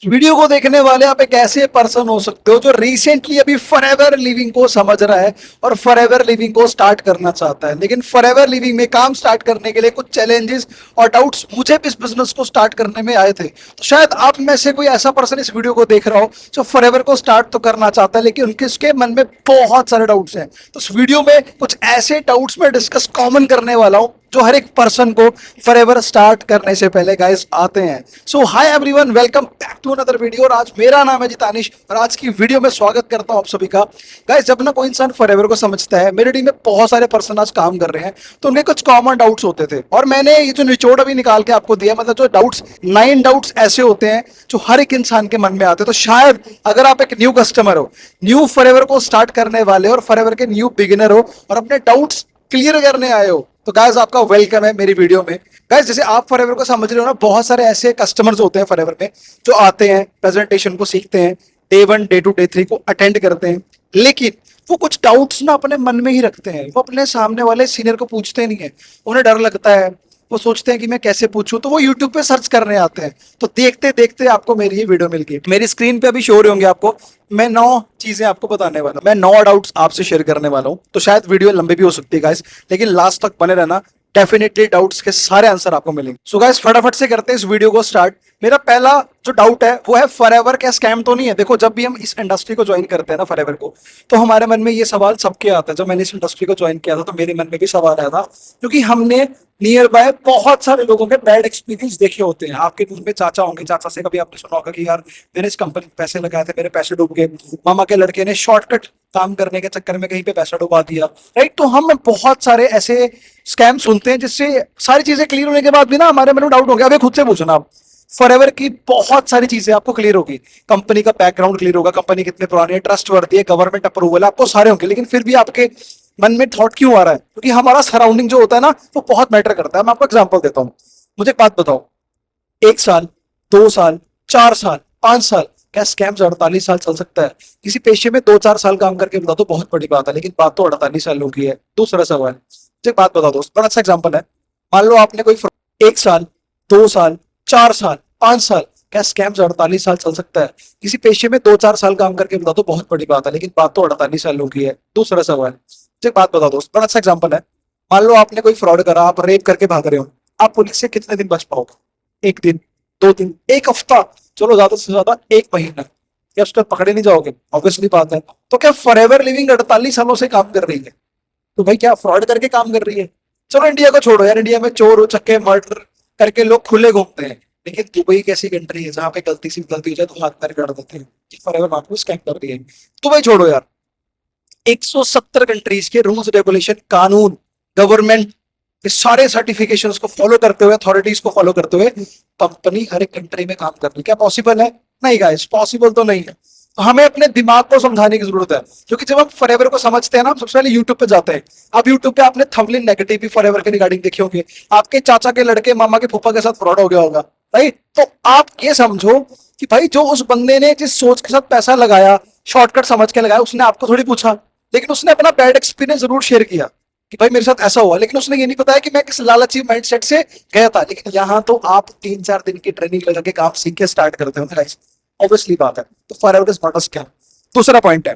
Video को देखने वाले आप एक ऐसे पर्सन हो सकते हो जो रिसेंटली अभी फॉरएवर लिविंग को समझ रहा है और फॉरएवर लिविंग को स्टार्ट करना चाहता है, लेकिन फॉरएवर लिविंग में काम स्टार्ट करने के लिए कुछ चैलेंजेस और डाउट्स मुझे भी इस बिजनेस को स्टार्ट करने में आए थे। तो शायद आप में से कोई ऐसा पर्सन इस वीडियो को देख रहा हो जो फॉरएवर को स्टार्ट तो करना चाहता है, लेकिन उनके उसके मन में बहुत सारे डाउट्स हैं। तो इस वीडियो में कुछ ऐसे डाउट्स में डिस्कस कॉमन करने वाला हूं जो हर एक पर्सन को फॉरएवर स्टार्ट करने से पहले गाइस आते हैं। So hi everyone, welcome back to another video. और आज मेरा नाम है जितानिश और आज की वीडियो में स्वागत करता हूं आप सभी का। गाइस, जब ना कोई इंसान फॉरएवर को समझता है, मेरी टीम में बहुत सारे पर्सन आज काम कर रहे हैं, तो उनके कुछ कॉमन डाउट्स होते थे और मैंने ये जो निचोड़ अभी निकाल के आपको दिया, मतलब जो डाउट्स 9 डाउट्स ऐसे होते हैं जो हर एक इंसान के मन में आते हैं। तो शायद अगर आप एक न्यू कस्टमर हो, न्यू फॉरएवर को स्टार्ट करने वाले हो और फॉरएवर के न्यू बिगिनर हो और अपने डाउट्स क्लियर करने आए हो, तो गाइस आपका वेलकम है मेरी वीडियो में। गाइस, जैसे आप फॉरएवर को समझ रहे हो ना, बहुत सारे ऐसे कस्टमर्स होते हैं फॉरएवर में जो आते हैं, प्रेजेंटेशन को सीखते हैं, डे 1 डे 2 डे 3 को अटेंड करते हैं, लेकिन वो कुछ डाउट्स ना अपने मन में ही रखते हैं। वो अपने सामने वाले सीनियर को पूछते नहीं है, उन्हें डर लगता है। वो सोचते हैं कि मैं कैसे पूछूं, तो वो यूट्यूब पे सर्च करने आते हैं। तो देखते देखते आपको मेरी ये वीडियो मिल गई। मेरी स्क्रीन पे अभी शो हो रही होंगे आपको। मैं 9 चीजें आपको बताने वाला हूं, मैं 9 डाउट्स आपसे शेयर करने वाला हूं। तो शायद वीडियो लंबी भी हो सकती है गाइस, लेकिन लास्ट तक बने रहना, डेफिनेटली डाउट्स के सारे आंसर आपको मिलेंगे। सो गाइस, फटाफट से करते हैं इस वीडियो को स्टार्ट। मेरा पहला जो डाउट है वो है, फॉरएवर क्या स्कैम तो नहीं है? देखो, जब भी हम इस इंडस्ट्री को ज्वाइन करते हैं ना फॉरएवर को, तो हमारे मन में ये सवाल सबके आता है। जब मैंने इस इंडस्ट्री को ज्वाइन किया था तो मेरे मन में भी सवाल आया था, क्योंकि हमने नियर बाय बहुत सारे लोगों के बैड एक्सपीरियंस देखे होते हैं। आपके घर में चाचा होंगे, चाचा से कभी आपने सुना होगा कि यार मैंने इस कंपनी में पैसे लगाए थे, मेरे पैसे डूब गए। मामा के लड़के ने शॉर्टकट काम करने के चक्कर में कहीं पे पैसा डुबा दिया, राइट? तो हम बहुत सारे ऐसे स्कैम सुनते हैं जिससे सारी चीजें क्लियर होने के बाद भी ना हमारे मन में डाउट हो गया। अभी खुद से पूछना आप, फॉरएवर की बहुत सारी चीजें आपको क्लियर होगी। कंपनी का बैकग्राउंड क्लियर होगा, कंपनी कितने पुरानी है, ट्रस्टवर्दी है, गवर्नमेंट अप्रूवल है, आपको सारे होंगे। लेकिन फिर भी आपके मन में थॉट क्यों आ रहा है? क्योंकि हमारा सराउंडिंग जो होता है ना, वो बहुत मैटर करता है। मैं आपको एग्जांपल देता हूँ। मुझे एक बात बताओ, 1 साल, 2 साल, 4 साल, 5 साल, क्या स्कैम 48 साल चल सकता है? किसी पेशे में 2-4 साल काम करके बता दो, बहुत बड़ी बात है, लेकिन बात तो 48 सालों की है। दूसरा सवाल, मुझे एक बात बता दोस्त, बड़ा अच्छा एग्जांपल है। मान लो आपने कोई 1 साल, 2 साल, 4 साल, 5 साल, क्या स्कैम 48 साल चल सकता है? किसी पेशे में 2-4 साल काम करके बता दो, बहुत बड़ी बात है, लेकिन बात तो 48 सालों की है। दूसरा सवाल, मुझे एक बात बता दोस्त, बड़ा अच्छा एग्जांपल है। मान लो आपने कोई फ्रॉड करा, आप रेप करके भाग रहे हो, आप पुलिस से कितने दिन बच पाओगे? 1 दिन, 2 दिन, 1 हफ्ता, चलो ज्यादा से ज्यादा 1 महीना। क्या उसको पकड़े नहीं जाओगे? ऑब्वियसली बात है। तो क्या फॉरएवर लिविंग 48 सालों से काम कर रही है? तो भाई क्या फ्रॉड करके काम कर रही है? चलो इंडिया को छोड़ो यार, इंडिया में चोर चक्के मर्डर करके लोग खुले घूमते हैं, लेकिन दुबई एक ऐसी कंट्री है जहां पे गलती से गलती हो जाए तो हाथ पैर काट देते हैं कि फॉरएवर आपको स्कैम कर रही है। दुबई छोड़ो यार, 170 कंट्रीज के रूल्स रेगुलेशन, कानून, गवर्नमेंट के सारे सर्टिफिकेशंस को फॉलो करते हुए, अथॉरिटीज को फॉलो करते हुए कंपनी हर एक कंट्री में काम कर रही है। क्या पॉसिबल है? नहीं गाइस, पॉसिबल तो नहीं है। तो हमें अपने दिमाग को समझाने की जरूरत है, क्योंकि जब हम फॉरएवर को समझते हैं ना, हम सबसे पहले यूट्यूब पे जाते हैं। अब यूट्यूब पे आपने थंबनेल नेगेटिव भी फॉरएवर के रिगार्डिंग देखे होंगे। आपके चाचा के लड़के, मामा के फूफा के साथ फ्रॉड हो गया होगा, राइट? तो आप ये समझो कि भाई जो उस बंदे ने जिस सोच के साथ पैसा लगाया, शॉर्टकट समझ के लगाया, उसने आपको थोड़ी पूछा, लेकिन उसने अपना बैड एक्सपीरियंस जरूर शेयर किया कि भाई मेरे साथ ऐसा हुआ। लेकिन उसने ये नहीं बताया कि मैं किस लालची माइंडसेट से गया था। लेकिन यहाँ तो आप 3-4 दिन की ट्रेनिंग लगा के काम सीख के स्टार्ट करते हो ना गाइस, ऑब्वियसली बात है। तो forever is not a scam. दूसरा पॉइंट है,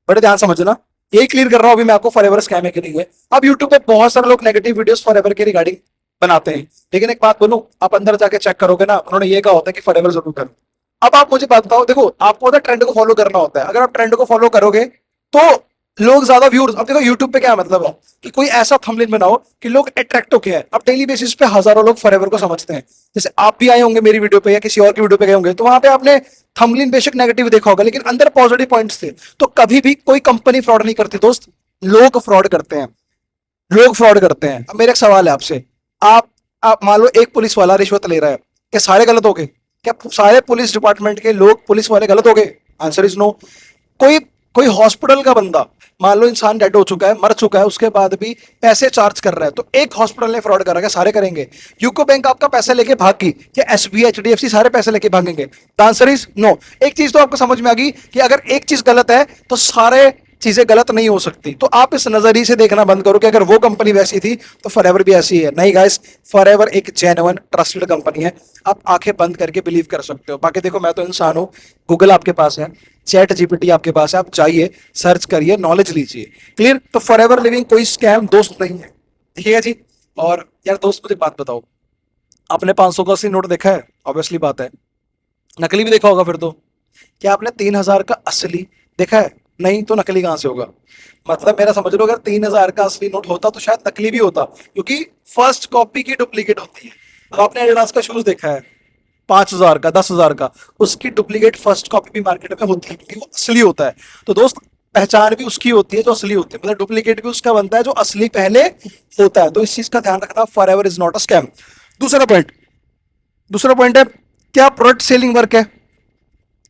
बड़े ध्यान समझना, यही क्लियर कर रहा हूं अभी मैं आपको, फॉरएवर स्कैम है कि नहीं है। अब यूट्यूब पे बहुत सारे लोग नेगेटिव वीडियोस फॉरएवर के रिगार्डिंग बनाते हैं, लेकिन एक बात बोलूं, आप अंदर जाके चेक करोगे ना, उन्होंने ये कहा होता है कि फॉरएवर जरूर करो। अब आप मुझे बात बताओ, देखो आपको होता है ट्रेंड को फॉलो करना होता है। अगर आप ट्रेंड को फॉलो करोगे तो लोग ज्यादा व्यूअर्स, अब देखो यूट्यूब पे क्या मतलब है कि कोई ऐसा थंबनेल बनाओ कि लोग अट्रैक्ट होके आए। अब डेली बेसिस पे हजारों लोग फॉरएवर को समझते हैं। जैसे आप भी आए होंगे मेरी वीडियो पे या किसी और की वीडियो पे गए होंगे, तो वहां पे आपने थंबनेल बेशक नेगेटिव देखा होगा, लेकिन अंदर पॉजिटिव पॉइंट्स थे। तो कभी भी कोई कंपनी फ्रॉड नहीं करती दोस्त, लोग फ्रॉड करते हैं। लोग फ्रॉड करते हैं। अब मेरा एक सवाल है आपसे, आप मान लो एक पुलिस वाला रिश्वत ले रहा है, क्या सारे गलत हो गए? क्या सारे पुलिस डिपार्टमेंट के लोग, पुलिस वाले गलत हो गए? Answer is no. कोई कोई हॉस्पिटल का बंदा, मान लो इंसान डेड हो चुका है, मर चुका है, उसके बाद भी पैसे चार्ज कर रहा है, तो एक हॉस्पिटल ने फ्रॉड करा, क्या सारे करेंगे? यूको बैंक आपका पैसा लेके भाग गई, क्या एसबीआई, एचडीएफसी सारे पैसे लेके भागेंगे? The answer is no. एक चीज तो आपको समझ में आ गई कि अगर एक चीज गलत है तो सारे चीजें गलत नहीं हो सकती। तो आप इस नजरिए से देखना बंद करो कि अगर वो कंपनी वैसी थी तो फॉरएवर भी ऐसी है। नहीं गाइस, फॉरएवर एक जेन्युइन ट्रस्टेड कंपनी है, आप आंखें बंद करके बिलीव कर सकते हो। बाकी देखो, मैं तो इंसान हूँ, गूगल आपके पास है, चैट जीपीटी आपके पास है, आप जाइए, सर्च करिए, नॉलेज लीजिए। क्लियर? तो फॉरएवर लिविंग कोई स्कैम दोस्त नहीं है, ठीक है जी। और यार दोस्त, मुझे बात बताओ, आपने 500 का असली नोट देखा है? ऑब्वियसली बात है, नकली भी देखा होगा फिर तो। क्या आपने 3000 का असली देखा है? नहीं तो नकली कहां से होगा? मतलब मेरा समझ लो, अगर 3000 का असली नोट होता तो शायद नकली भी होता, क्योंकि फर्स्ट कॉपी की डुप्लीकेट होती है। अब आपने एडिडास का शूज देखा है, 5000 का, 10,000 का, उसकी डुप्लीकेट फर्स्ट कॉपी भी मार्केट में होती है, क्योंकि वो असली होता है। तो दोस्त, पहचान भी उसकी होती है जो असली होती है, मतलब डुप्लीकेट भी उसका बनता है जो असली पहले होता है। तो इस चीज का ध्यान रखना, forever is not a scam. दूसरा पॉइंट, दूसरा पॉइंट है, क्या प्रोडक्ट सेलिंग वर्क है?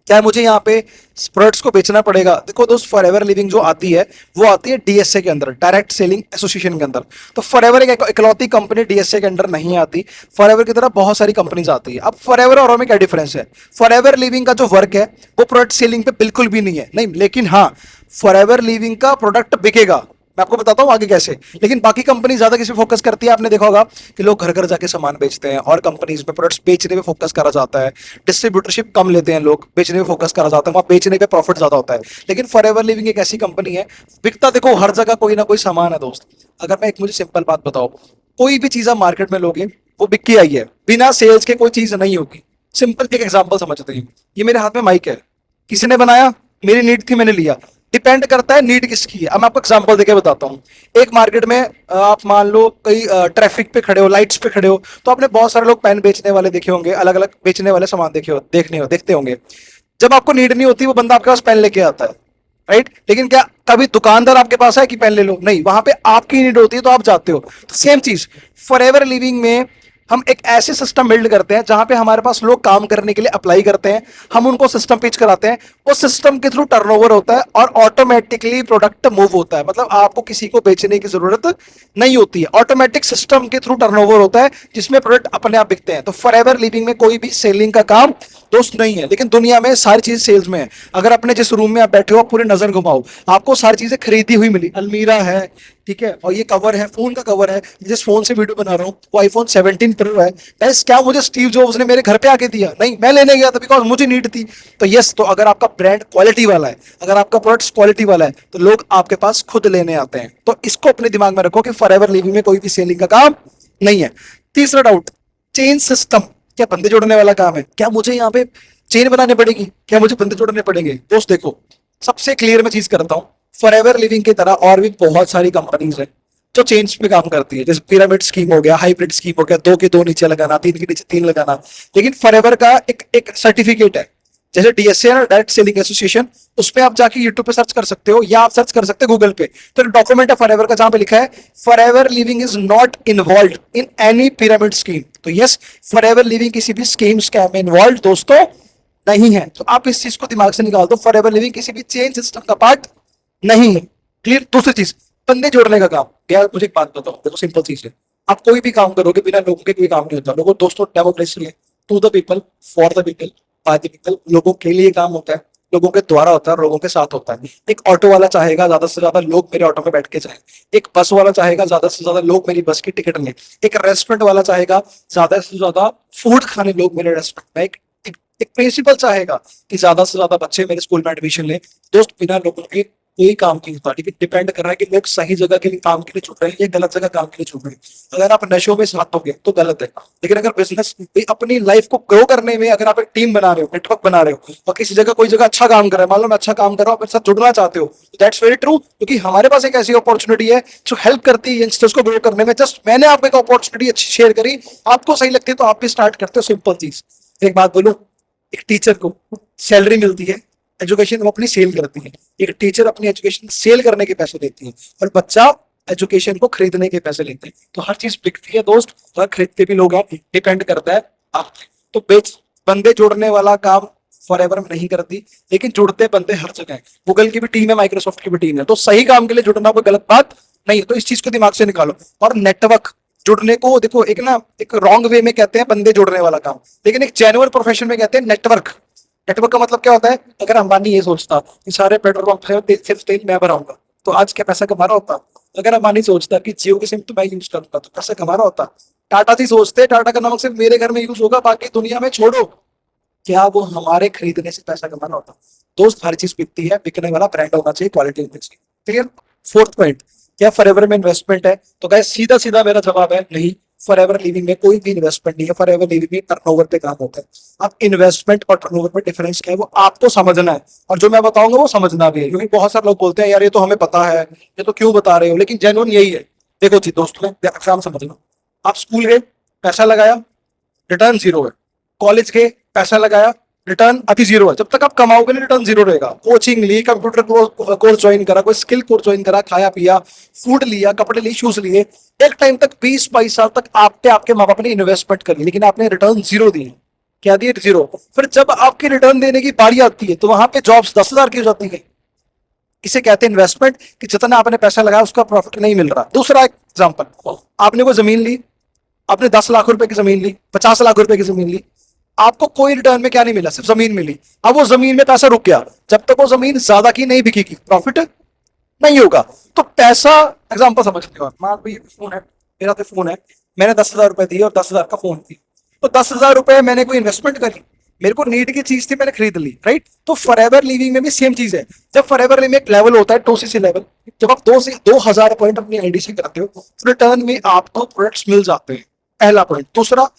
क्या मुझे यहाँ पे प्रोडक्ट्स को बेचना पड़ेगा? देखो दोस्त, फॉरएवर लिविंग जो आती है वो आती है डीएसए के अंदर, डायरेक्ट सेलिंग एसोसिएशन के अंदर। तो फॉरएवर एक इकलौती कंपनी डीएसए के अंदर नहीं आती, फॉरएवर की तरह बहुत सारी कंपनीज आती है। अब फॉरएवर और में क्या डिफरेंस है? फॉरएवर लिविंग का जो वर्क है वो प्रोडक्ट सेलिंग पे बिल्कुल भी नहीं है, नहीं, लेकिन हाँ, फॉरएवर लिविंग का प्रोडक्ट बिकेगा, मैं आपको बताता हूँ आगे कैसे। लेकिन बाकी कंपनी ज्यादा किस पे फोकस करती है? आपने देखा होगा कि लोग घर घर जाके सामान बेचते हैं, और कंपनीज में प्रोडक्ट्स बेचने पे फोकस करा जाता है, डिस्ट्रीब्यूटरशिप कम लेते हैं लोग, बेचने पे फोकस करा जाता है, वहां बेचने पे प्रॉफिट ज्यादा होता है। लेकिन फॉरएवर लिविंग एक ऐसी कंपनी है, बिकता देखो हर जगह कोई ना कोई सामान है दोस्त। अगर मैं एक मुझे सिंपल बात बताओ, कोई भी चीज आप मार्केट में लोगे वो बिक के आई है, बिना सेल्स के कोई चीज नहीं होगी। सिंपल एक एग्जाम्पल समझते हैं, ये मेरे हाथ में माइक है, किसी ने बनाया, मेरी नीड थी, मैंने लिया। डिपेंड करता है नीड किसकी है। अब मैं आपको एग्जांपल देके बताता हूँ। एक मार्केट में आप मान लो कई ट्रैफिक पे खड़े हो, लाइट्स पे खड़े हो, तो आपने बहुत सारे लोग पेन बेचने वाले देखे होंगे, अलग अलग बेचने वाले सामान देखते होंगे। जब आपको नीड नहीं होती, वो बंदा आपके पास पेन लेके आता है, राइट? लेकिन क्या कभी दुकानदार आपके पास है कि पेन ले लो? नहीं, वहां पे आपकी नीड होती है तो आप जाते हो। तो सेम चीज फॉरएवर लिविंग में, हम एक ऐसे सिस्टम बिल्ड करते हैं जहां पे हमारे पास लोग काम करने के लिए अप्लाई करते हैं, हम उनको सिस्टम पिच कराते हैं, उस सिस्टम के थ्रू टर्नओवर होता है और ऑटोमेटिकली प्रोडक्ट मूव होता है। मतलब आपको किसी को बेचने की जरूरत नहीं होती है, ऑटोमेटिक सिस्टम के थ्रू टर्नओवर होता है, जिसमें प्रोडक्ट अपने आप बिकते हैं। तो फॉरएवर लिविंग में कोई भी सेलिंग का काम दोस्त नहीं है, लेकिन दुनिया में सारी चीज सेल्स में है। अगर अपने जिस रूम में आप बैठे हो, आप पूरी नजर घुमाओ, आपको सारी चीजें खरीदी हुई मिली, अलमीरा है, ठीक है, और ये कवर है, फोन का कवर है, जिस फोन से वीडियो बना रहा हूँ वो आईफोन 17 प्रो है। बस क्या मुझे स्टीव जॉब्स ने मेरे घर पे आके दिया? नहीं, मैं लेने गया था बिकॉज मुझे नीड थी। तो यस, तो अगर आपका ब्रांड क्वालिटी वाला है, अगर आपका प्रोडक्ट क्वालिटी वाला है, तो लोग आपके पास खुद लेने आते हैं। तो इसको अपने दिमाग में रखो कि फॉरएवर लिविंग में कोई भी सेलिंग का काम नहीं है। तीसरा डाउट, चेन सिस्टम, क्या बंदे जोड़ने वाला काम है? क्या मुझे यहाँ पे चेन बनानी पड़ेगी? क्या मुझे बंदे जोड़ने पड़ेंगे? दोस्त देखो, सबसे क्लियर मैं चीज करता हूँ, फॉरएवर लिविंग की तरह और भी बहुत सारी कंपनीज है जो चेंज पे काम करती है, जैसे पिरामिड स्कीम हो गया, हाइब्रिड स्कीम हो गया, दो के दो नीचे लगाना, तीन के नीचे तीन लगाना। लेकिन फॉरएवर का एक एक सर्टिफिकेट है, जैसे डीएसए है, डायरेक्ट सेलिंग एसोसिएशन, उसपे आप जाके यूट्यूब पे सर्च कर सकते हो, या आप सर्च कर सकते हो गूगल पे। तो डॉक्यूमेंट है फॉरएवर का, जहां पे लिखा है forever living is not involve in any pyramid scheme. तो यस, फॉरएवर लिविंग किसी भी स्कीम स्कैम में इन्वॉल्व दोस्तों नहीं है। तो आप इस चीज को दिमाग से निकाल दो, फॉरएवर लिविंग किसी भी चेन सिस्टम का पार्ट नहीं है। क्लियर? दूसरी चीज, बंदे जोड़ने का काम। यार मुझे एक बात बताओ, देखो सिंपल चीज है, आप कोई भी काम करोगे बिना लोगों के कोई काम नहीं होता। लोगों, दोस्तों, डेमोक्रेसी है, to the people, for the people, by the people. लोगों के लिए काम होता है, लोगों के द्वारा होता है, लोगों के साथ होता है। एक ऑटो वाला चाहेगा ज्यादा से ज्यादा लोग मेरे ऑटो में बैठ के जाएं, एक बस वाला चाहेगा ज्यादा से ज्यादा लोग मेरी बस की टिकट लें, एक रेस्टोरेंट वाला चाहेगा ज्यादा से ज्यादा फूड खाने लोग मेरे रेस्टोरेंट में, एक प्रिंसिपल चाहेगा कि ज्यादा से ज्यादा बच्चे मेरे स्कूल में एडमिशन ले। दोस्त, बिना लोगों के कोई काम नहीं होता। लेकिन डिपेंड कर रहा है कि लोग सही जगह के लिए काम के लिए छूट रहे हैं या गलत जगह काम के लिए छूट रहे हैं। अगर आप नशों में साथ होगे तो गलत है, लेकिन अगर बिजनेस अपनी लाइफ को ग्रो करने में, अगर आप एक टीम बना रहे हो, नेटवर्क बना रहे हो, और किसी जगह कोई जगह अच्छा काम कर रहा है, मान लो मैं अच्छा काम कर रहा हूँ, मेरे साथ जुड़ना चाहते हो, दैट्स वेरी ट्रू, क्योंकि हमारे पास एक ऐसी अपॉर्चुनिटी है जो हेल्प करती है यंगस्टर्स को ग्रो करने में। जस्ट मैंने आपको एक अपॉर्चुनिटी अच्छी शेयर करी, आपको सही लगती है तो आप भी स्टार्ट करते हो। सिंपल चीज, एक बात बोलूं, एक टीचर को सैलरी मिलती है, एजुकेशन वो अपनी सेल करती है। एक टीचर अपनी एजुकेशन सेल करने के पैसे देती है, और बच्चा एजुकेशन को खरीदने के पैसे लेते हैं। तो हर चीज बिकती है दोस्त, और खरीदते भी लोग हैं, डिपेंड करता है आप। तो बंदे जोड़ने वाला काम फॉरएवर में नहीं करती, लेकिन जुड़ते बंदे हर जगह है। गूगल की भी टीम है, माइक्रोसॉफ्ट की भी टीम है, तो सही काम के लिए जुड़ना कोई गलत बात नहीं है। तो इस चीज को दिमाग से निकालो। और नेटवर्क जुड़ने को देखो, एक ना एक रॉन्ग वे में कहते हैं बंदे जोड़ने वाला काम, लेकिन एक जेन्युइन प्रोफेशन में कहते हैं नेटवर्क। नेटवर्क का मतलब क्या होता है? अगर अंबानी ये सोचता कि सारे पेट्रोल पंप है सिर्फ तेल मैं भराऊंगा, तो आज क्या पैसा कमा रहा होता? अगर अंबानी सोचता कि जियो की सिम तो मैं यूज करूंगा, तो पैसा कमा रहा होता? टाटा जी सोचते टाटा का नमक सिर्फ मेरे घर में यूज होगा, बाकी दुनिया में छोड़ो, क्या वो हमारे खरीदने से पैसा कमा रहा होता? दोस्त, हर चीज बिकती है, बिकने वाला ब्रांड होना चाहिए, क्वालिटी होनी चाहिए। क्लियर? फोर्थ पॉइंट, क्या फॉरएवर में इन्वेस्टमेंट है? तो गाइस सीधा सीधा मेरा जवाब है नहीं। फॉरएवर लिविंग में कोई भी इन्वेस्टमेंट नहीं है। फॉरएवर लिविंग में टर्नओवर पे काम होता है। अब इन्वेस्टमेंट और टर्नओवर में डिफरेंस क्या है वो आपको समझना है, और जो मैं बताऊंगा वो समझना भी है, क्योंकि बहुत सारे लोग बोलते हैं यार ये तो हमें पता है, ये तो क्यों बता रहे हो, लेकिन जेन्युइन यही है। देखो जी दोस्तों, एग्जाम समझना। आप स्कूल गए, पैसा लगाया, रिटर्न जीरो है। कॉलेज के पैसा लगाया, रिटर्न अभी जीरो है। जब तक आप कमाओगे ना, रिटर्न जीरो रहेगा। कोचिंग ली, कंप्यूटर कोर्स ज्वाइन करा, कोई स्किल कोर्स ज्वाइन करा, खाया पिया, फूड लिया, कपड़े लिए, शूज लिए, एक टाइम तक 20-22 साल तक आपके आपके माँ बाप ने इन्वेस्टमेंट करी, लेकिन आपने रिटर्न जीरो दिए। क्या दिए? जीरो। फिर जब आपकी रिटर्न देने की बारी आती है, तो वहां पे जॉब्स 10,000 की हो जाती है। इसे कहते हैं इन्वेस्टमेंट, कि जितना आपने पैसा लगाया उसका प्रॉफिट नहीं मिल रहा। दूसरा एग्जाम्पल, आपने कोई जमीन ली, आपने 10 लाख रुपए की जमीन ली, 50 लाख रुपए की जमीन ली, आपको कोई रिटर्न में क्या नहीं मिला, सिर्फ जमीन मिली। अब वो जमीन में पैसा रुक गया, जब तक वो जमीन ज्यादा की नहीं बिकेगी प्रॉफिट नहीं होगा। तो पैसा, एग्जांपल समझते हो, मान लो ये फोन है, मेरा तो फोन है, मैंने 10,000 रुपए दिए और 10,000 का फोन दिया, तो 10,000 रुपए मैंने कोई इन्वेस्टमेंट करी, मेरे को नीड की चीज थी, मैंने खरीद ली, राइट? तो फॉरएवर लिविंग में भी सेम चीज है। जब फॉरएवर लिविंग में एक लेवल होता है, 2cc लेवल, जब आप 2,000 पॉइंट अपनी आईडी से कराते हो, तो रिटर्न में आपको प्रोडक्ट्स मिल जाते हैं। पहला पॉइंट। दूसरा,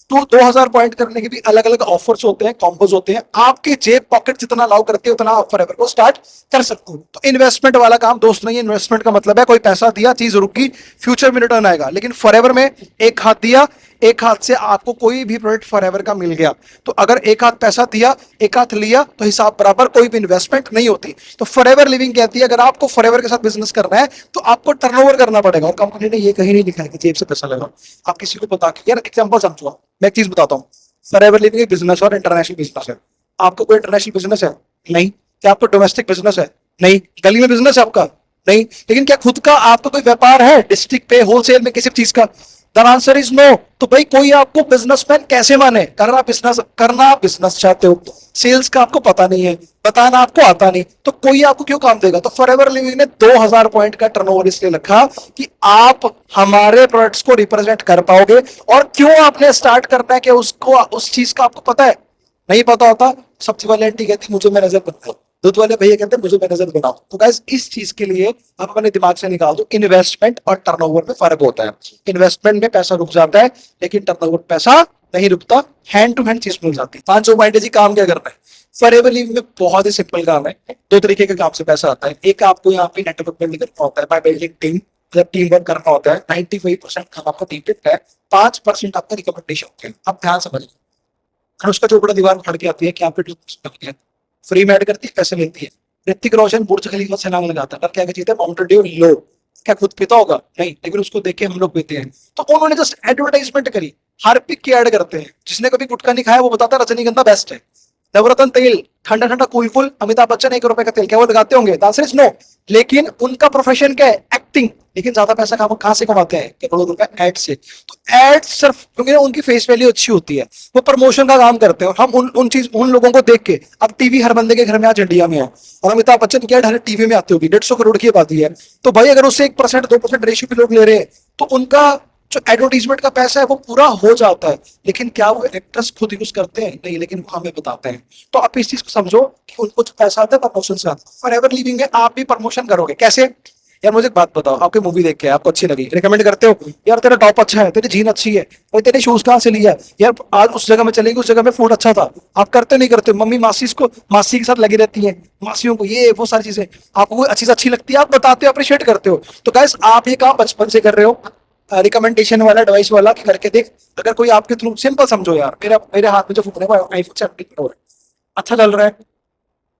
तो 2,000 पॉइंट करने के भी अलग अलग ऑफर्स होते हैं, कॉम्बोज होते हैं। आपके जेब पॉकेट जितना अलाउ करते हैं, उतना आप फॉरएवर को स्टार्ट कर सकते हो। तो इन्वेस्टमेंट वाला काम दोस्त नहीं है। इन्वेस्टमेंट का मतलब है कोई पैसा दिया, चीज रुकी, फ्यूचर में रिटर्न आएगा। लेकिन फॉरएवर में एक हाथ दिया, एक हाथ से आपको कोई भी प्रोडक्ट फॉरएवर का मिल गया। तो अगर एक हाथ पैसा दिया, एक हाथ लिया, तो हिसाब बराबर, कोई भी इन्वेस्टमेंट नहीं होती। तो फॉरएवर लिविंग कहती है अगर आपको फॉरएवर के साथ बिजनेस करना है, तो आपको टर्नओवर करना पड़ेगा। और कंपनी ने ये कहीं नहीं लिखा है कि जेब से पैसा लगाओ। आप किसी को बता के, यार एग्जांपल समझो, मैं एक चीज बताता हूँ। फॉरएवर लिविंग एक बिजनेस और इंटरनेशनल बिजनेस है। आपको कोई इंटरनेशनल बिजनेस है? नहीं। क्या आपको डोमेस्टिक बिजनेस है? नहीं। गली में बिजनेस है आपका? नहीं। लेकिन क्या खुद का आपका कोई व्यापार है डिस्ट्रिक्ट पे, होलसेल में, किसी चीज का? The answer is no. तो भाई कोई आपको बिजनेसमैन कैसे माने? करना बिजनेस चाहते हो, सेल्स का आपको पता नहीं है, बताना आपको आता नहीं, तो कोई आपको क्यों काम देगा? तो फॉरएवर लिविंग ने 2,000 पॉइंट का टर्नओवर इसलिए रखा कि आप हमारे प्रोडक्ट्स को रिप्रेजेंट कर पाओगे। और क्यों आपने स्टार्ट करना है कि उसको, उस चीज का आपको पता है? नहीं पता होता, सब्जी वाली आंटी कहती मुझे मैनेजर बनना है, दूध वाले भैया कहते हैं मुझे मैनेजर बनाओ। तो गाइस इस चीज के लिए आप अपने दिमाग से निकाल दो, इन्वेस्टमेंट और टर्नओवर में फर्क होता है। इन्वेस्टमेंट में पैसा रुक जाता है, लेकिन टर्नओवर पैसा नहीं रुकता, हैंड टू हैंड चीज मिल जाती है। 500 पॉइंट जी काम क्या करना है? फॉरएवर लिविंग में बहुत ही सिंपल काम है। दो तरीके के काम से पैसा आता है। एक, आपको यहाँ पे नेटवर्क बिल्ड करना होता है बाय बिल्डिंग टीम। जब टीम वर्क करना होता है, 95% काम आपका टीम पे है, 5% आपका रिकमेंडेशन होता है। आप ध्यान समझिए, अनुष्का चोपड़ा दीवार में खड़ के आती है कि आप पे फ्री में ऐड करती है, पैसे लेती है। ऋतिक रोशन बुर्ज खलीफा से नाम लगाता है, पर क्या चीज है? माउंटेन ड्यू लो। क्या खुद पीता होगा? नहीं, लेकिन उसको देख के हम लोग पीते हैं। तो उन्होंने जस्ट एडवर्टाइजमेंट करी, हार्पिक की ऐड करते हैं। जिसने कभी गुटखा नहीं खाया वो बताता है रजनीगंधा बेस्ट है। नवरत्न तेल, ठंडा ठंडा कूल कूल, अमिताभ बच्चन 1 रुपए का तेल, क्या वो लगाते होंगे? Answer is no. लेकिन उनका प्रोफेशन क्या है? एक्टिंग। लेकिन ज्यादा पैसा कहां से कमाते हैं? करोड़ों रुपए एड से। तो एड सिर्फ क्योंकि उनकी फेस वैल्यू अच्छी होती है, वो प्रमोशन का काम करते हैं। हम उन लोगों को देख के, अब टीवी हर बंदे के घर में आज इंडिया में है, और अमिताभ बच्चन क्या डायरेक्ट टीवी में आते होगी, 150 करोड़ की आबादी है। तो भाई अगर उससे 1% 2% रेशियो पे लोग ले रहे हैं, तो उनका जो एडवर्टीजमेंट का पैसा है वो पूरा हो जाता है। लेकिन क्या वो एक्ट्रेस खुद यूज करते हैं? नहीं, लेकिन वो हमें बताते हैं। तो आप इस चीज को समझो कि उनको जो पैसा आता है प्रमोशन से आता है। फॉरएवर लिविंग है, आप भी प्रमोशन करोगे कैसे? यार मुझे एक बात बताओ, आपकी मूवी देख के आपको अच्छी लगी, रिकमेंड करते हो, यार तेरा टॉप अच्छा है, तेरी जीन अच्छी है, और तेरे शूज कहाँ से लिया? यार आज उस जगह में चलेंगे, उस जगह में फूड अच्छा था। आप करते नहीं करते? मम्मी मासी के साथ लगी रहती है, मासियों को ये वो सारी चीजें आपको कोई अच्छी से अच्छी लगती है, आप बताते हो, अप्रिशिएट करते हो। तो गाइस आप ये काम बचपन से कर रहे हो, रिकमेंडेशन वाला, एडवाइस वाला, कि करके देख। अगर कोई आपके थ्रू, सिंपल समझो यार, मेरे हाथ में जो फोन है वो आईफोन 17 प्रो है, अच्छा चल रहा है।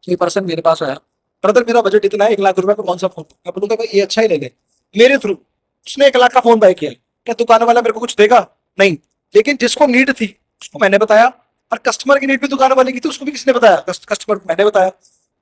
ये पर्सन मेरे पास आया, ब्रदर मेरा बजट इतना है, 1 लाख रुपए में कौन सा फोन? मैं बोलूंगा भाई ये अच्छा ही ले ले, मेरे थ्रू। उसने 1 लाख का फोन बाय किया, क्या दुकान वाला मेरे को कुछ देगा? नहीं। लेकिन जिसको नीड थी उसको मैंने बताया, और कस्टमर की नीड भी दुकान वाले की थी, उसको भी किसने बताया? कस्टमर को मैंने बताया।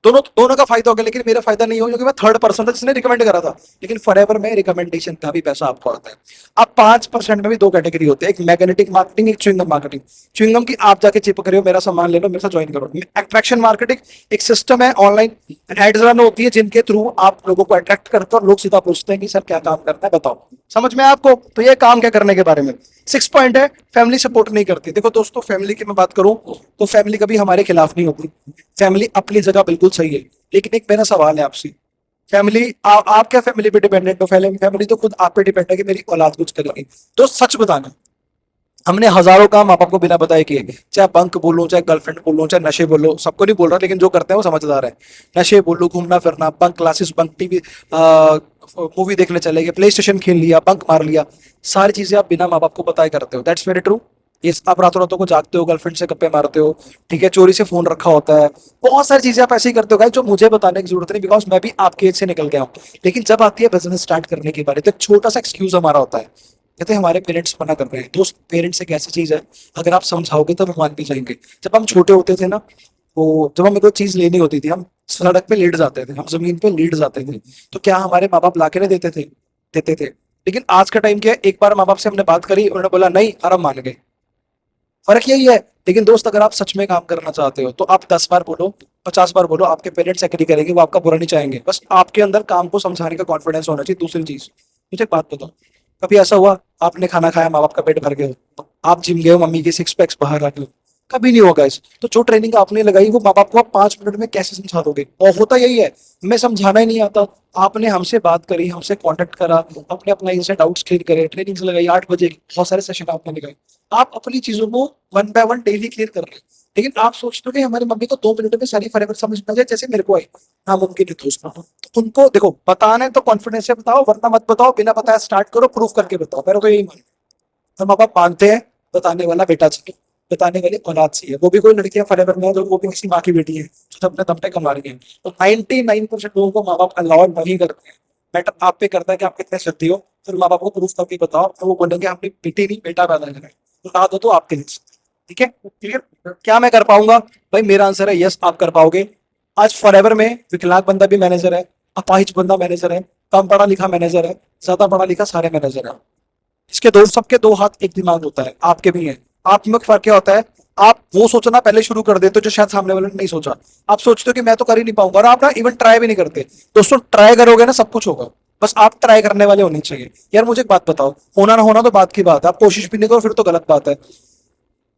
दोनों दोनों का फायदा हो गया, लेकिन मेरा फायदा नहीं हो क्योंकि मैं थर्ड पर्सन था जिसने रिकमेंड करा था। लेकिन फॉरएवर में रिकमेंडेशन का भी पैसा आपको आता है। अब 5% में भी दो कैटेगरी होती है, एक मैग्नेटिक मार्केटिंग, एक च्युइंगम मार्केटिंग। च्युइंगम की आप जाके चिपक रहे हो, मेरा सामान ले लो, मेरे साथ ज्वाइन करो। अट्रैक्शन मार्केटिंग एक सिस्टम है, ऑनलाइन एड्स रन होती है जिनके थ्रू आप लोगों को अट्रैक्ट करते हो और लोग सीधा पूछते हैं कि सर क्या काम करना है बताओ। समझ में आया आपको? तो ये काम क्या करने के बारे में। 6 पॉइंट है, फैमिली सपोर्ट नहीं करती। देखो दोस्तों, फैमिली की मैं बात करूं तो फैमिली कभी हमारे खिलाफ नहीं होती। फैमिली अपनी जगह बिल्कुल सही है, लेकिन एक मेरा सवाल है आपसे। फैमिली आप क्या फैमिली पे डिपेंडेंट हो? फैमिली तो खुद आप पे डिपेंड है कि मेरी औलाद कुछ करेगी। तो सच बताना, हमने हजारों काम माँ बाप को बिना बताए किए, चाहे बंक बोलो, चाहे गर्लफ्रेंड बोलो, चाहे नशे बोलो, सबको नहीं बोल रहा, लेकिन जो करते हैं वो समझदार है। नशे बोलो, घूमना फिरना, bunk classes, bunk TV, movie देखने चले गए, प्ले स्टेशन खेल लिया, बंक मार लिया, सारी चीजें आप बिना माँ बाप को बताए करते हो। That's very true. ये आप रातों रातों को जागते हो, गर्लफ्रेंड से गप्पे मारते हो, ठीक है, चोरी से फोन रखा होता है, बहुत सारी चीजें आप ऐसे ही करते हो गाइस, जो मुझे बताने की जरूरत नहीं, बिकॉज मैं भी आपके एज से निकल गया हूँ। लेकिन जब आती है बिजनेस स्टार्ट करने की बारी, तो एक छोटा सा एक्सक्यूज हमारा होता है, कहते हैं हमारे पेरेंट्स मना कर रहे हैं। दोस्त, पेरेंट्स एक ऐसी चीज है, अगर आप समझाओगे तो वो मान भी जाएंगे। जब हम छोटे होते थे ना, तो जब हमें कोई चीज लेनी होती थी, हम सड़क पे लेट जाते थे, हम जमीन पे लेट जाते थे, तो क्या हमारे माँ बाप ला के नहीं देते थे? देते थे। लेकिन आज का टाइम क्या है, एक बार माँ बाप से हमने बात करी, उन्होंने बोला नहीं, और हम मान गए। फर्क यही है। लेकिन दोस्त, अगर आप सच में काम करना चाहते हो तो आप 10 बार बोलो, 50 बार बोलो, आपके पेरेंट्स एग्री करेंगे, वो आपका बुरा नहीं चाहेंगे। बस आपके अंदर काम को समझाने का कॉन्फिडेंस होना चाहिए। दूसरी चीज, मुझे एक बात बताओ, कभी ऐसा हुआ आपने खाना खाया, माँ बाप का पेट भर गया हो, आप जिम गए हो, मम्मी के 6 पैक्स बाहर आ गए हो? कभी नहीं होगा इस। तो जो ट्रेनिंग आपने लगाई, वो माँ बाप को आप 5 मिनट में कैसे समझा दोगे? और होता यही है, हमें समझाना ही नहीं आता। आपने हमसे बात करी, हमसे कांटेक्ट करा, अपने अपना इनसे डाउट्स क्लियर करे, ट्रेनिंग्स लगाई 8 बजे की, बहुत सारे सेशन आपने लगाए, आप अपनी चीजों को 1 बाय 1 डेली क्लियर कर रहे हैं। लेकिन आप सोचते हो कि हमारी मम्मी को 2 मिनट में सारी फॉरएवर समझ में आ जाए जैसे मेरे को आई। नामुमकिन है दोस्तों। तो उनको देखो, बताना है तो कॉन्फिडेंस से बताओ, वरना मत बताओ, बिना बताया स्टार्ट करो, प्रूफ करके बताओ। मेरा तो यही मानना है। तो माँ बाप मानते हैं, बताने वाला बेटा चाहिए, बताने वाली औलाद चाहिए, वो भी कोई लड़कियां फॉरएवर में है, जो वो भी किसी माँ की बेटी है जो अपने दम पे कमा रही है। तो 99% लोगों को माँ बाप अलाउ नहीं करते हैं। मैटर आप पे करता है कि आप कितने श्रद्धेय हो। फिर माँ बाप को प्रूफ करके बताओ, तो वो बोलेंगे आपने बेटी नहीं बेटा पैदा करा है, बता दो तो आपके लिए। ठीक है, क्लियर? क्या मैं कर पाऊंगा? भाई मेरा आंसर है यस, आप कर पाओगे। आज फॉरएवर में विकलांग बंदा भी मैनेजर है, अपाहिज बंदा मैनेजर है, कम पढ़ा लिखा मैनेजर है, ज्यादा पढ़ा लिखा सारे मैनेजर है। इसके दो, सबके दो हाथ एक दिमाग होता है, आपके भी है। आप में फर्क क्या होता है, आप वो सोचना पहले शुरू कर देते हो जो शायद सामने वाले ने नहीं सोचा। आप सोचते हो कि मैं तो कर ही नहीं पाऊंगा, और आप ना इवन ट्राई भी नहीं करते। दोस्तों, ट्राई करोगे ना, सब कुछ होगा। बस आप ट्राई करने वाले होने चाहिए। यार मुझे एक बात बताओ, होना ना होना तो बात की बात है, आप कोशिश भी नहीं करो फिर तो गलत बात है।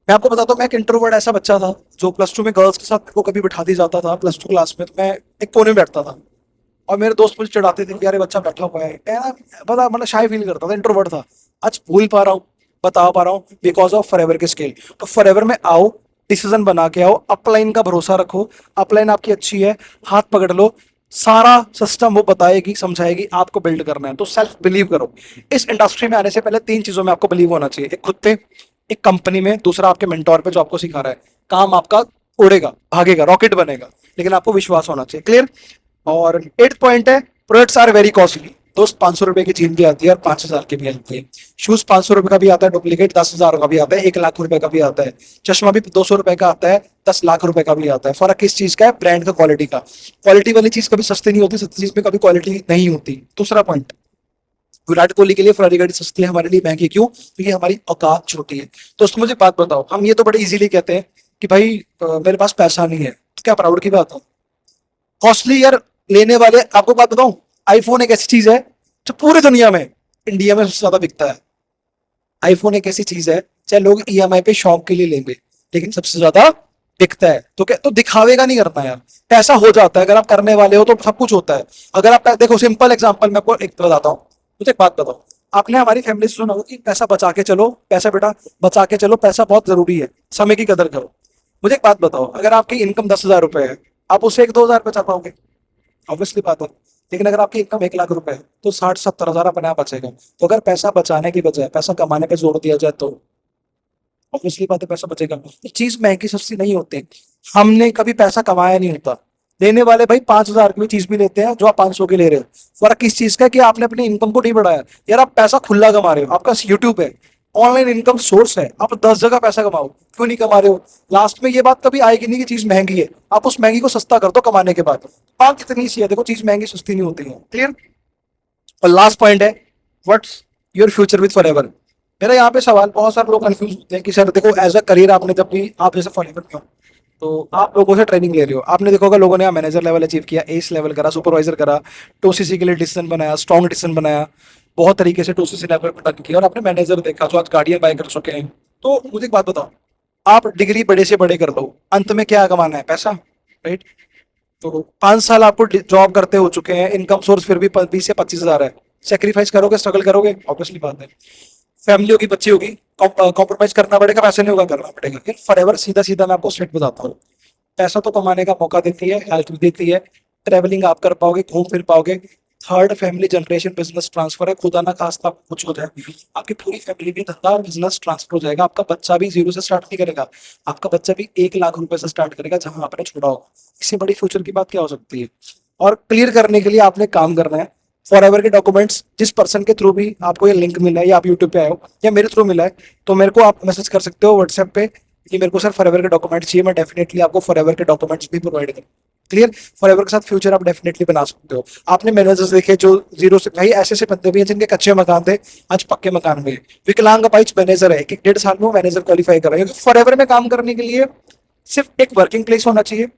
मैं आपको बताता हूँ, मैं एक इंट्रोवर्ट ऐसा बच्चा था जो प्लस 2 में गर्ल्स के साथ मेरे को कभी बिठा दी जाता था। प्लस 2 क्लास में तो मैं एक कोने में बैठता था, और मेरे दोस्त मुझे चिढ़ाते थे कि यार ये बच्चा बैठा हुआ है। मैं ना बड़ा मतलब शाय फील करता था, इंट्रोवर्ट था। आज भूल पा रहा हूँ, बता पा रहा हूँ, बिकॉज ऑफ फॉरएवर के स्केल। तो फॉरएवर में आओ, डिसीजन बना के आओ, अपलाइन का भरोसा रखो। अपलाइन आपकी अच्छी है, हाथ पकड़ लो, सारा सिस्टम वो बताएगी, समझाएगी, आपको बिल्ड करना है। तो सेल्फ बिलीव करो। इस इंडस्ट्री में आने से पहले 3 चीजों में आपको बिलीव होना चाहिए, एक खुद पे, एक कंपनी में, दूसरा आपके मेंटोर पे जो आपको सिखा रहा है। काम आपका उड़ेगा, भागेगा, रॉकेट बनेगा, लेकिन आपको विश्वास होना चाहिए। क्लियर? और 8 पॉइंट है, प्रोडक्ट्स आर वेरी कॉस्टली। दोस्त, 500 रुपए की जीन भी आती है और 5,000 की भी आती है। शूज 500 रुपए का भी आता है डुप्लीकेट, 10,000 का भी आता है, 1 लाख रुपए का भी आता है। चश्मा भी 200 रुपए का आता है, 10 लाख रुपए का भी आता है। फर्क किस चीज का है? ब्रांड का, क्वालिटी का। क्वालिटी वाली चीज कभी सस्ती नहीं होती, सस्ती चीज में कभी क्वालिटी नहीं होती। दूसरा पॉइंट, विराट कोहली के लिए फरारी गाड़ी सस्ती है, हमारे लिए महंगी क्यों? क्योंकि हमारी औकात छोटी है। दोस्तों मुझे बात बताओ, हम ये तो बड़े इजीली कहते हैं कि भाई मेरे पास पैसा नहीं है, तो क्या प्राउड की बात है? कॉस्टली यार लेने वाले, आपको बात बताऊं, आईफोन एक ऐसी चीज है जो पूरी दुनिया में, इंडिया में सबसे ज्यादा बिकता है। आईफोन एक ऐसी चीज है, चाहे लोग ईएमआई पे शौक के लिए लेंगे, लेकिन सबसे ज्यादा बिकता है। तो क्या, तो दिखावे का नहीं करना यार, पैसा हो जाता है। अगर आप करने वाले हो तो सब कुछ होता है। अगर आप देखो, सिंपल एग्जांपल मैं आपको एक बताता हूँ। मुझे एक बात बताओ, आपने हमारी फैमिली से सुना होगा कि पैसा बचा के चलो, पैसा बेटा बचा के चलो, पैसा बहुत जरूरी है, समय की कदर करो। मुझे एक बात बताओ, अगर आपकी इनकम 10,000 रुपए है, आप उससे 1-2 हजार बचा पाओगे? ऑब्वियसली बात है। लेकिन अगर आपकी इनकम 1 लाख रुपए है, तो 60-70 हजार अपने आप बचेगा। तो अगर पैसा बचाने की बजाय पैसा कमाने पे जोर दिया जाए, तो ऑब्वियसली बात है पैसा बचेगा। ये चीज महंगी सस्ती नहीं होती। हमने कभी पैसा कमाया नहीं होता। लेने वाले भाई 5,000 की भी चीज भी लेते हैं जो आप 500 की ले रहे हो। फर्क इस चीज का है कि आपने अपनी इनकम को नहीं बढ़ाया। यार आप पैसा खुला कमा रहे हो, आपका यूट्यूब है, ऑनलाइन इनकम सोर्स है, आप 10 जगह पैसा कमाओ, क्यों नहीं कमा रहे हो? लास्ट में ये बात कभी आएगी नहीं कि चीज महंगी है, आप उस महंगी को सस्ता कर दो कमाने के बाद। बात कितनी सी है, देखो चीज महंगी सस्ती नहीं होती है, क्लियर। और लास्ट पॉइंट है, what's your future with forever. मेरा यहाँ पे सवाल, बहुत सारे लोग कंफ्यूज होते हैं कि सर देखो एज अ करियर आपने जब भी, आप जैसे फॉरएवर में हो तो आप लोगों से ट्रेनिंग ले रहे हो, आपने देखा होगा लोगों ने मैनेजर लेवल अचीव किया, एस लेवल करा, सुपरवाइजर करा, टोसीसी के लिए डिसीजन बनाया, स्ट्रॉन्ग डिसीजन बनाया, बहुत तरीके से टोसीसी लेवल पर टक किया, और आपने मैनेजर देखा जो आज गाड़ियां बाय कर चुके हैं। तो मुझे एक बात बताओ, आप डिग्री बड़े से बड़े कर लो, अंत में क्या कमाना है? पैसा, राइट। तो 5 साल आपको जॉब करते हो चुके हैं, इनकम सोर्स फिर भी 20 से 25 हजार है, सेक्रीफाइस करोगे, स्ट्रगल करोगे, ऑब्वियसली बात है। फैमिली होगी, बच्ची होगी, कॉम्प्रोमाइज करना पड़ेगा, पैसे नहीं होगा, करना पड़ेगा। फिर फॉरएवर सीधा सीधा मैं आपको स्ट्रेट बताता हूँ, पैसा तो कमाने का मौका देती है, हेल्थ भी देती है, ट्रेवलिंग आप कर पाओगे, घूम फिर पाओगे, third family generation business transfer है, खुदा ना खास्ता कुछ हो जाए आपकी पूरी फैमिली में धंधा बिजनेस ट्रांसफर हो जाएगा, आपका बच्चा भी जीरो से स्टार्ट नहीं करेगा, आपका बच्चा भी 1 लाख रुपए से स्टार्ट करेगा जहां आपने छोड़ा होगा। इससे बड़ी फ्यूचर की बात क्या हो सकती है? और क्लियर करने के लिए आपने काम करना है, फॉरएवर के डॉक्यूमेंट्स जिस पर्सन के थ्रू भी आपको ये लिंक मिला है, या आप यूट्यूब पे आए हो या मेरे थ्रू मिला है, तो मेरे को आप मैसेज कर सकते हो व्हाट्सएप पे कि मेरे को सर फॉरएवर के डॉक्यूमेंट्स चाहिए, मैं डेफिनेटली आपको फॉरएवर के डॉक्यूमेंट्स भी प्रोवाइड करूँ। क्लियर। फॉरएवर के साथ फ्यूचर आप डेफिनेटली बना सकते हो। आपने मैनेजर्स देखे जो जीरो से, भाई ऐसे ऐसे बंदे भी हैं जिनके कच्चे मकान थे आज पक्के मकान में। विकलांग अपाहिज मैनेजर है कि 1.5 साल में वो मैनेजर क्वालिफाई कर रहे हैं, क्योंकि फॉरएवर में काम करने के लिए सिर्फ एक वर्किंग प्लेस होना चाहिए,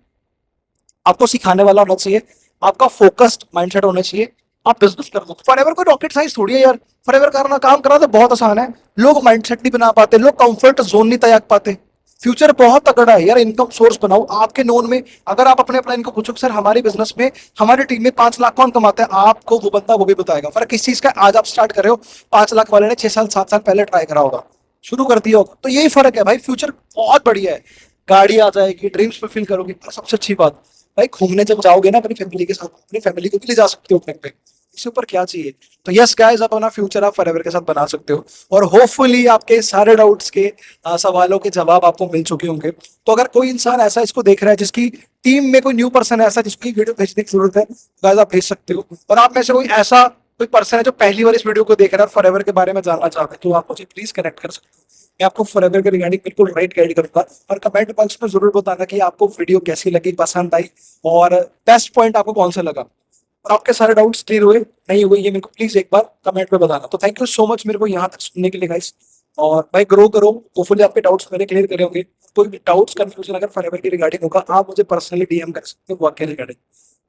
आपको सिखाने वाला होना चाहिए, आपका फोकस्ड माइंडसेट होना चाहिए, आप बिजनेस कर दो। फॉरएवर कोई रॉकेट साइंस थोड़ी है यार, फॉरएवर करना, काम करना तो बहुत आसान है। लोग माइंडसेट नहीं बना पाते, लोग कंफर्ट जोन नहीं त्याग पाते। फ्यूचर बहुत तगड़ा है यार, इनकम सोर्स बनाओ आपके नोन में। अगर आप अपने अपना इनको पूछो सर हमारी बिजनेस में, हमारी टीम में 5 लाख कौन कमाता है, आपको वो बंदा वो भी बताएगा। फर्क किस चीज का, आज आप स्टार्ट कर रहे हो, 5 लाख वाले ने 6 साल 7 साल पहले ट्राई करा होगा, शुरू कर दिया होगा। तो यही फर्क है भाई, फ्यूचर बहुत बढ़िया है, गाड़ी आ जाएगी, ड्रीम्स फुलफिल करोगे। और सबसे अच्छी बात भाई, घूमने जब जाओगे ना अपनी फैमिली के साथ, अपनी फैमिली को भी ले जा सकते हो ट्रिप पे, इससे ऊपर क्या चाहिए? तो यस गाइस, आप अपना फ्यूचर आप फॉरएवर के साथ बना सकते हो। और होपफुली आपके सारे डाउट्स के सवालों के जवाब आपको मिल चुके होंगे। तो अगर कोई इंसान ऐसा इसको देख रहा है जिसकी टीम में कोई न्यू पर्सन है ऐसा जिसकी वीडियो भेजने की जरूरत है, गाइस आप भेज सकते हो। और आप में से कोई ऐसा कोई पर्सन है जो पहली बार इस वीडियो को देख रहा है और फॉरएवर के बारे में जानना चाहता है, तो आप मुझे प्लीज कनेक्ट कर सकते हो। मैं आपको फॉरएवर के रिगार्डिंग बिल्कुल राइट गाइड करूंगा। और कमेंट बॉक्स में जरूर बताना कि आपको वीडियो कैसी लगी, पसंद आई, और बेस्ट पॉइंट आपको कौन सा लगा, और आपके सारे डाउट्स क्लियर हुए नहीं हुए, ये मेरे को प्लीज एक बार कमेंट में बताना। तो थैंक यू सो मच मेरे को यहाँ तक सुनने के लिए गाइस। और भाई ग्रो करो, होपफुली आपके डाउट्स मेरे क्लियर करे होंगे। कोई भी डाउट्स कंफ्यूजन अगर फॉरएवर के रिगार्डिंग होगा, आप मुझे पर्सनली डीएम कर सकते हो, वर्क के रिगार्डिंग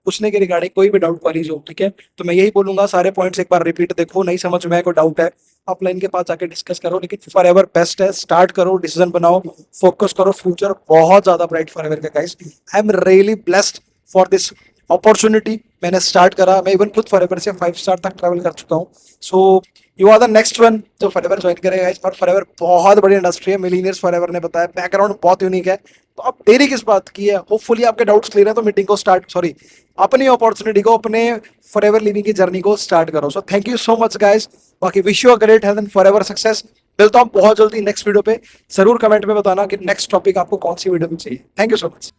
पूछने के रिगार्डिंग कोई भी डाउट क्वारीज हो, ठीक है। तो मैं यही बोलूंगा, सारे पॉइंट्स एक बार रिपीट देखो, नहीं समझ में आए कोई डाउट है ऑफलाइन के पास जाके डिस्कस करो, लेकिन फॉरएवर बेस्ट है, स्टार्ट करो, डिसीजन बनाओ, फोकस करो, फ्यूचर बहुत ज्यादा ब्राइट फॉरएवर का guys. I am really blessed for this opportunity. मैंने स्टार्ट करा, मैं इवन खुद फॉरएवर से 5 स्टार तक ट्रैवल कर चुका हूँ। So you are the next one जो फॉरएवर ज्वाइन करेगा। और फॉरएवर बहुत बड़ी इंडस्ट्री है, मिलीनियर्स फॉरएवर ने बताया, बैकग्राउंड बहुत यूनिक है। तो अब देरी किस बात की है, होपफुली आपके डाउट्स क्लियर है, तो मीटिंग को स्टार्ट, सॉरी अपनी अपॉर्चुनिटी को, अपने फॉरएवर लिविंग की जर्नी को स्टार्ट करो। So thank you so much guys, बाकी wish you a great health and forever success. मिलता हूँ बहुत जल्दी नेक्स्ट वीडियो पे। जरूर कमेंट में बताना कि नेक्स्ट टॉपिक आपको कौन सी वीडियो में चाहिए। Thank you so much.